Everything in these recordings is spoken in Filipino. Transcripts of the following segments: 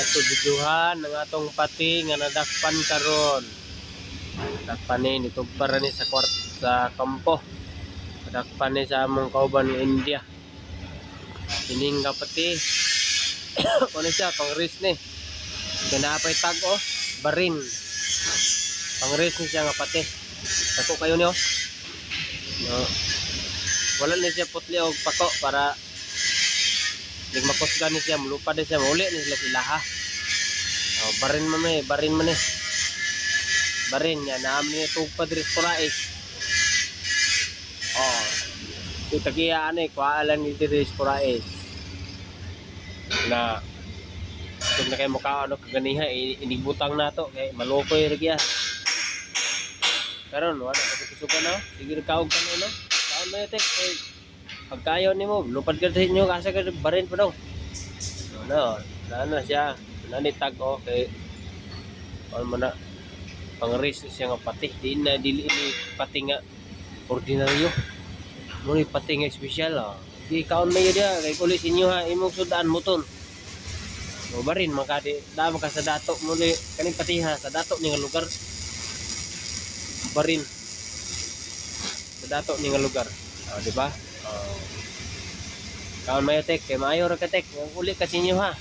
Ato biduhan ng atong pati nga nadakpan karon. Nadakpan ni nitugpara ni sa sa kampo. Nadakpan ni sa among kauban ng India. Kining nga pati. Ano siya pang race ni. Kinapay tag barin. Pang race ni siya nga pati. Tako kayo niyo. No. Wala ni siya putli og pako para lig makusgan ni siya, mulupad ni siya, mauli ni sila ilaha. Oh, barin man eh, barin man eh. Barin niya, naam niya tugpad rin Sporais. Oh, ito tagiaan eh, kuhaan ni diri Sporais. Na, kung na kayo mukha ano kaganiha, inibutang na to, kaya malukoy rin yan. Karon wala kasi kusugan no. Sige kaog ka no. Kaon mo tek kay pagkayon nimo lupad ka sa inyo kasi ka barin pa daw. No, na siya. Nani tag kay on mo na pang race siya nga pati. Di na dili pati nga ordinaryo. Mo ni pati nga espesyal Di kaon mayo dia kay kulis inyo ha imong sudan muton. No barin makadi da ka sa dato mo ni kaning patiha sa dato ni nga lugar. Barin sa dato ni nga lugar di ba kaon mayo tek kay maayo ra ka tek uli ka sinyo ha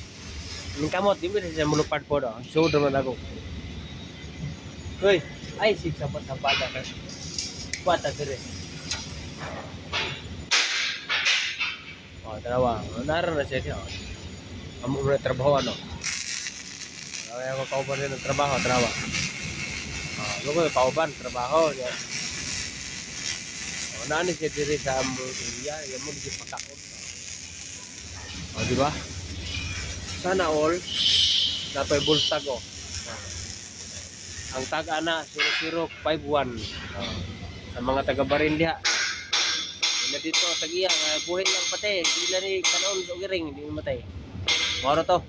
ning kamot di ba siya mulupad po do so man ako hoy ay sig sa pasapada ka kwata dire trabaho nara na siya amo mo trabaho ano ay ako kauban ng trabaho lugo pauban trabaho ya. Nani siya diri sa among area, ya mo di pakaon. Di ba? Sana all dapat bultag Ang tag ana 0051. Sa mga taga Barin diha. Ina dito tagiya buhin lang pati, dili ni kanon og giring, di matay. Moro to.